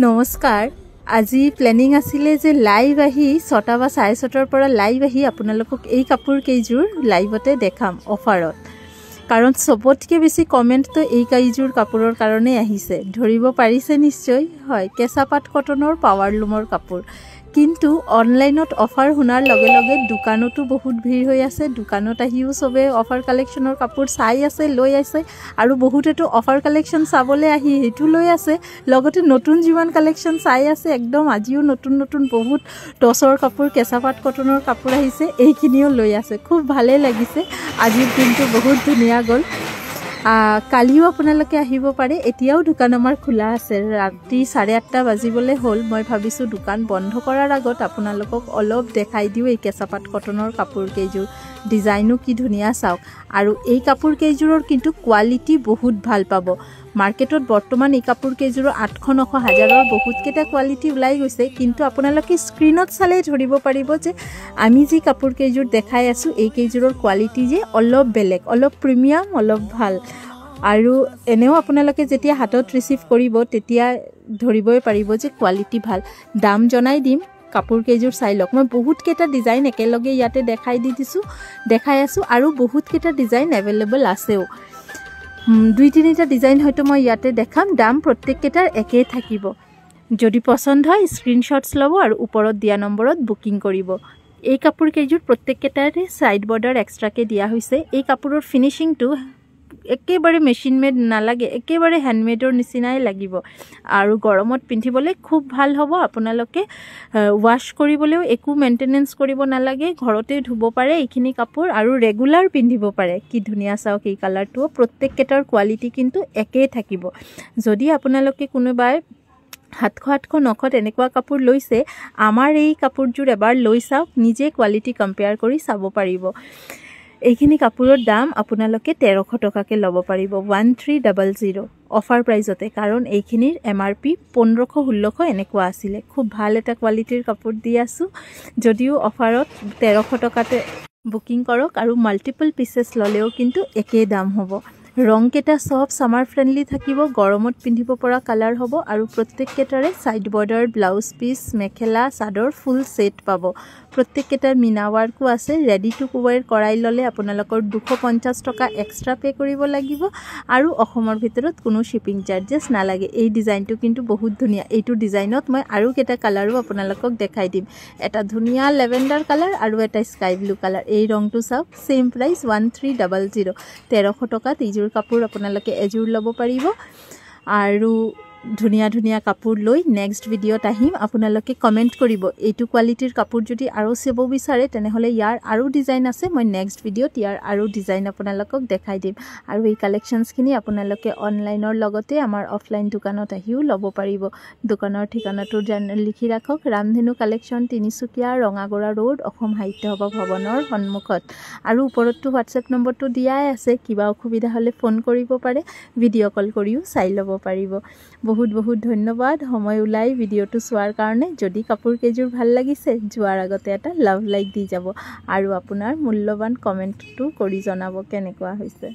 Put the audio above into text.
নমস্কাৰ আজি প্লেনিং আছিলে যে লাইভ আহি 6টা বা 6:30 পৰা লাইভ আহি আপোনালোকক এই কাপোৰ কেইজোৰ লাইভতে দেখাম অফাৰত কাৰণ সবতকে বেছি কমেন্ট তো এই কেইজোৰ কাপোৰৰ কাৰণে আহিছে ধৰিব পাৰিছে নিশ্চয় হয় কেঁচাপাট কটনৰ পাৱাৰ লুমৰ কাপোৰ কিন্তু অনলাইনত অফাৰ শুনাৰ লগে লগে দোকানতো বহুত ভিৰ হৈ আছে দোকানত আহিও সবে অফাৰ কালেকশনৰ কাপোৰ চাই আছে লৈ আছে আৰু বহুতেটো অফাৰ কালেকশন চাবলৈ আহি হেতু লৈ আছে লগতে নতুন জীवन কালেকশন চাই আছে একদম আজিও নতুন নতুন বহুত টসৰ কাপোৰ কেঁচাপাট কটনৰ কাপোৰ আহিছে এইখিনিও লৈ আছে খুব ভালে লাগিছে আজিৰ দিনটো বহুত ধুনিয়া গল কালিও আপোনালোকে আহিব পাৰে এতিয়াও দোকান আমাৰ খোলা আছে ৰাতি 8:30 বাজিবলৈ হল মই ভাবিছো দোকান বন্ধ কৰাৰ আগত আপোনালোকক অলপ দেখাই দিও এই কেঁচাপাট কটনৰ কাপোৰ কেইজোৰ ডিজাইনো কি ধুনিয়া চাওক আৰু এই কাপোৰ কেইজোৰৰ কিন্তু কোৱালিটি বহুত ভাল পাব মাৰ্কেটত বৰ্তমান এই কাপোৰ কেইজোৰ 800-900 হাজাৰৰ বহুত কেটা কোৱালিটি ওলাই গৈছে কিন্তু আপোনালোকে স্ক্ৰিনত চালে ধৰিব পাৰিব যে আমি যি কাপোৰ কেইজোৰ দেখাই আছো এই কেইজোৰৰ কোৱালিটি যে অলপ বেলেগ অলপ প্ৰিমিয়াম অলপ ভাল আৰু এনেও আপোনালোকে যেতিয়া হাতত ৰিসিভ কৰিব তেতিয়া ধৰিবই পাৰিব যে কোৱালিটি ভাল দাম জনাই দিম কাপোৰ কেইজোৰ চাই লওক মই বহুত কেটা ডিজাইন একেলগে ইয়াতে দেখাই আছো আৰু বহুত কেটা ডিজাইন अवेलेबल আছেও 2-3টা ডিজাইন হয়তো মই ইয়াতে দেখাম দাম প্ৰত্যেক কেটাৰ একেই থাকিব যদি পছন্দ হয় স্ক্ৰিনশ্বটছ লব আৰু ওপৰত দিয়া নম্বৰত বুকিং কৰিব এই কাপোৰ কেইজোৰ প্ৰত্যেক কেটাৰে সাইড বৰ্ডাৰ এক্সট্ৰাকে দিয়া হৈছে এই কাপোৰৰ ফিনিশিংটো একেবাৰে মেশিন মেড নালাগে একেবাৰে হ্যান্ডমেডৰ নিচিনাই লাগিব আৰু গৰমত পিন্ধিবলৈ খুব ভাল হ'ব আপোনালোকে ওয়াশ কৰিবলৈও একো মেইনটেনেন্স কৰিব নালাগে ঘৰতে ধুব পাৰে এইখিনি কাপোৰ আৰু ৰেগুলাৰ পিন্ধিব পাৰে কি ধুনিয়া চাওক এই কালাৰটো প্ৰত্যেক কেটাৰ কোৱালিটি কিন্তু একেই থাকিব যদি আপোনালোকে কোনোবাই 700-800 এনেকুৱা কাপোৰ লৈছে আমাৰ এই কাপোৰজোৰ এবাৰ লৈ চাওক নিজে কোৱালিটি কম্পেয়াৰ কৰি চাব পাৰিব এইখিনি কাপোৰৰ দাম আপোনালোকে 1300 টকাকে লব পাৰিব 1300 অফাৰ প্ৰাইজতে কাৰণ এইখিনিৰ এমআৰপি 1500-1600 এনেকুৱা আছিল খুব ভাল এটা কোৱালিটিৰ কাপোৰ দি আছো যদিও অফাৰত 1300 টকাতে বুকিং কৰক আৰু মাল্টিপল পিসেস ললেও কিন্তু একেই দাম হ'ব ৰং কেটা সব সামাৰ ফ্ৰেন্ডলি থাকিব গৰমত পিন্ধিব পৰা কালাৰ হ'ব আৰু প্ৰত্যেক কেটাৰে side border blouse piece mekhela chador full set পাব প্ৰত্যেক কেটাৰ মিনা ওয়াৰ্কো আছে ৰেডি টু ওয়্যাৰ কৰাই ললে আপোনালোকৰ 250 টকা এক্সট্ৰা পে কৰিব লাগিব আৰু অসমৰ ভিতৰত কোনো শিপিং চাৰ্জেস নালাগে এই ডিজাইনটো কিন্তু বহুত ধুনিয়া এইটো ডিজাইনত মই আৰু কেটা কালাৰো আপোনালোকক দেখাই দিম এটা ধুনিয়া লেভেন্ডাৰ কালাৰ আৰু এটা স্কাই ব্লু কালাৰ এই ৰংটো চাওক সেম প্ৰাইস 1300 1300 টকা এইজোৰ কাপোৰ আপোনালোকে এজোৰ লব পাৰিব আৰু ধুনিয়া ধুনিয়া কাপোৰ লৈ নেক্সট ভিডিঅত আহিম আপোনালোকে কমেন্ট কৰিব এইটো কোৱালিটিৰ কাপোৰ যদি আৰু চাব বিচাৰে তেনেহলে ইয়াৰ আৰু ডিজাইন আছে মই নেক্সট ভিডিঅত ইয়াৰ আৰু ডিজাইন আপোনালোকক দেখাই দিম আৰু এই কালেকশনছ খিনি আপোনালোকে অনলাইনৰ লগতে আমাৰ অফলাইন দোকানত আহিও লব পাৰিব দোকানৰ ঠিকনাটো লিখি ৰাখক ৰামধেনু কালেকশন তিনিচুকীয়া ৰঙাগড়া ৰোড অসম সাহিত্য সভা ভৱনৰ সন্মুখত আৰু ওপৰতটো WhatsApp নম্বৰটো দিয়াই আছে কিবা অসুবিধা হলে ফোন কৰিব পাৰে ভিডিঅ' কল কৰিও চাই লব পাৰিব বহুত বহুত ধন্যবাদ সময় উলাই ভিডিওটো চোৱাৰ কাৰণে যদি কাপোৰ কেজুৰ ভাল লাগিছে যোৱাৰ আগতে এটা লাভ লাইক দি যাব আৰু আপোনাৰ মূল্যৱান কমেন্টটো কৰি জনাব কেনেকুৱা হৈছে